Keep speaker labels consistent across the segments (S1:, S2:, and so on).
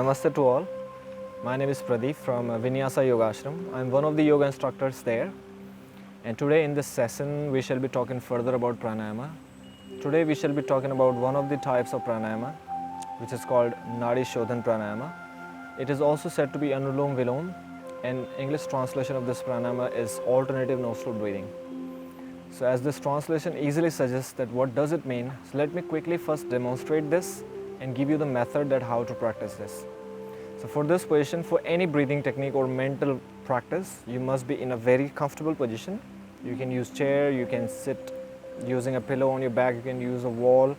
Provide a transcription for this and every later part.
S1: Namaste to all. My name is Pradeep from Vinyasa Yoga Ashram. I am one of the yoga instructors there. And today in this session we shall be talking further about pranayama. Today we shall be talking about one of the types of pranayama, which is called Nadi Shodhana Pranayama. It is also said to be AnulomVilom, and English translation of this pranayama is alternative nostril breathing. So as this translation easily suggests that what does it mean, so let me quickly first demonstrate this and give you the method that how to practice this. So for this position, for any breathing technique or mental practice, you must be in a very comfortable position. You can use chair, you can sit using a pillow on your back, you can use a wall,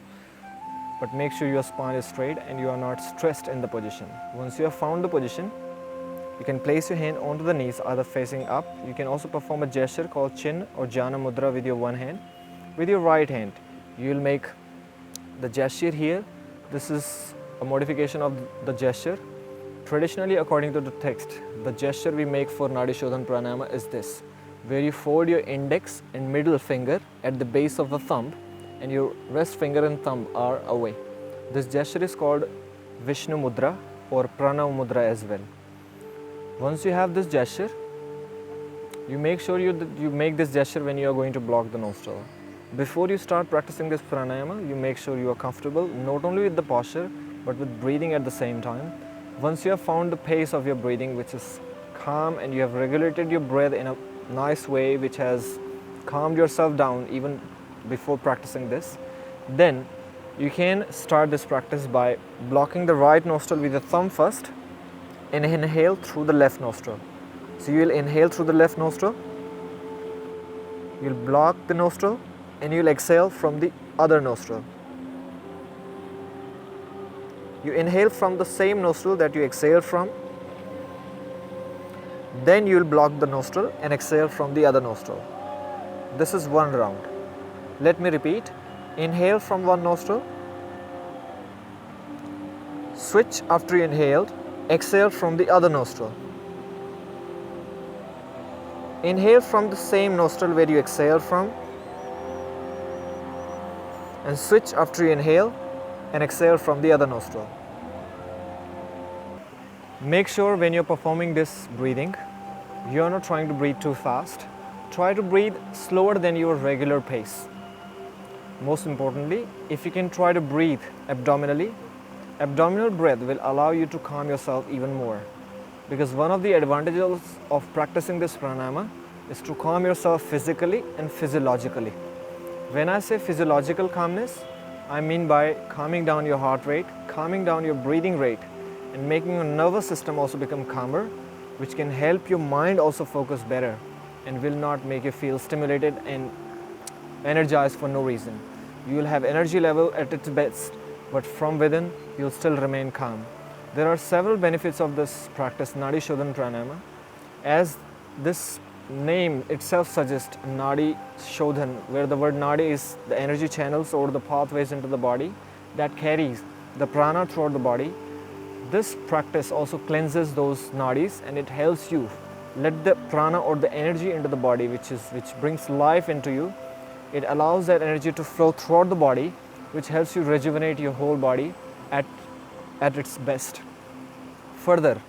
S1: but make sure your spine is straight and you are not stressed in the position. Once you have found the position, you can place your hand onto the knees, either facing up. You can also perform a gesture called chin or jhana mudra with your one hand. With your right hand, you will make the gesture here. This is a modification of the gesture. Traditionally, according to the text, the gesture we make for Nadishodhan Pranayama is this, where you fold your index and middle finger at the base of the thumb and your rest finger and thumb are away. This gesture is called Vishnu Mudra or Pranav Mudra as well. Once you have this gesture, you make sure you make this gesture when you are going to block the nostril. Before you start practicing this pranayama, you make sure you are comfortable not only with the posture but with breathing at the same time. Once you have found the pace of your breathing, which is calm, and you have regulated your breath in a nice way which has calmed yourself down even before practicing this, then you can start this practice by blocking the right nostril with the thumb first and inhale through the left nostril. So you will inhale through the left nostril, you will block the nostril and you will exhale from the other nostril. You inhale from the same nostril that you exhale from, then you will block the nostril and exhale from the other nostril. This is one round. Let me repeat. Inhale from one nostril, switch after you inhaled, exhale from the other nostril. Inhale from the same nostril where you exhale from, and switch after you inhale and exhale from the other nostril. Make sure when you're performing this breathing, you're not trying to breathe too fast. Try to breathe slower than your regular pace. Most importantly, if you can try to breathe abdominally, abdominal breath will allow you to calm yourself even more. Because one of the advantages of practicing this pranayama is to calm yourself physically and physiologically. When I say physiological calmness, I mean by calming down your heart rate, calming down your breathing rate, and making your nervous system also become calmer, which can help your mind also focus better and will not make you feel stimulated and energized for no reason. You will have energy level at its best, but from within you will still remain calm. There are several benefits of this practice, Nadi Shodhana Pranayama. As this name itself suggests, Nadi Shodhan, where the word Nadi is the energy channels or the pathways into the body that carries the prana throughout the body. This practice also cleanses those nadis and it helps you let the prana or the energy into the body, which brings life into you. It allows that energy to flow throughout the body, which helps you rejuvenate your whole body at its best. Further,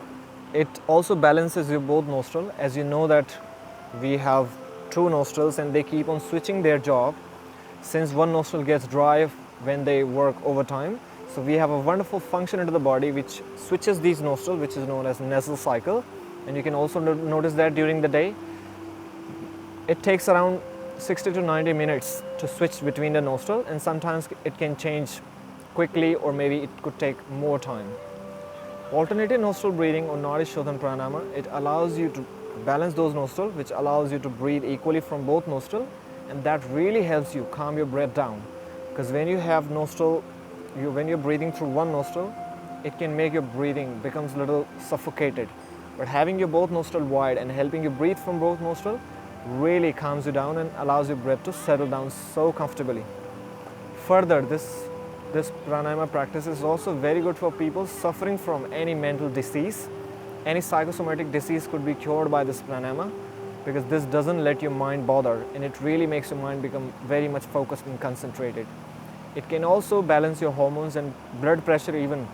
S1: it also balances your both nostrils. As you know that we have two nostrils and they keep on switching their job since one nostril gets dry when they work overtime. So we have a wonderful function into the body which switches these nostrils, which is known as nasal cycle. And you can also notice that during the day, it takes around 60 to 90 minutes to switch between the nostril, and sometimes it can change quickly or maybe it could take more time. Alternative nostril breathing or Nadi Shodhana Pranayama, it allows you to balance those nostrils, which allows you to breathe equally from both nostrils, and that really helps you calm your breath down. Because when you have when you're breathing through one nostril, it can make your breathing becomes a little suffocated. But having your both nostrils wide and helping you breathe from both nostrils really calms you down and allows your breath to settle down so comfortably. Further, this pranayama practice is also very good for people suffering from any mental disease. Any psychosomatic disease could be cured by this pranayama, because this doesn't let your mind bother and it really makes your mind become very much focused and concentrated. It can also balance your hormones and blood pressure even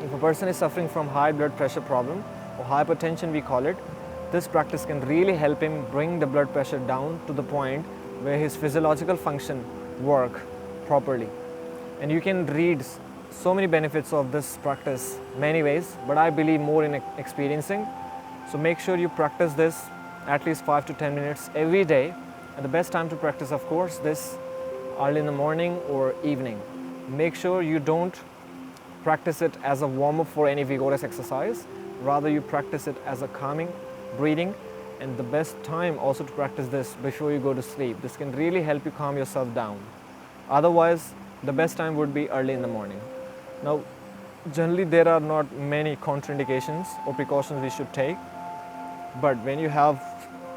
S1: If a person is suffering from high blood pressure problem or hypertension we call it, this practice can really help him bring the blood pressure down to the point where his physiological function work properly. And you can read so many benefits of this practice many ways, but I believe more in experiencing. So make sure you practice this at least 5 to 10 minutes every day. And the best time to practice, of course, this early in the morning or evening. Make sure you don't practice it as a warm-up for any vigorous exercise. Rather, you practice it as a calming breathing. And the best time also to practice this before you go to sleep. This can really help you calm yourself down. Otherwise, the best time would be early in the morning. Now, generally there are not many contraindications or precautions we should take. But when you have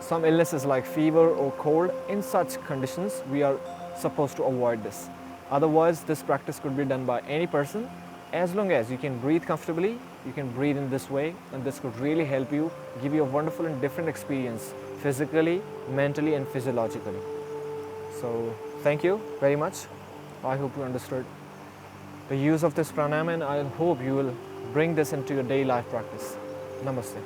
S1: some illnesses like fever or cold, in such conditions, we are supposed to avoid this. Otherwise, this practice could be done by any person. As long as you can breathe comfortably, you can breathe in this way, and this could really help you, give you a wonderful and different experience physically, mentally and physiologically. So thank you very much. I hope you understood the use of this pranayama, and I hope you will bring this into your daily life practice. Namaste.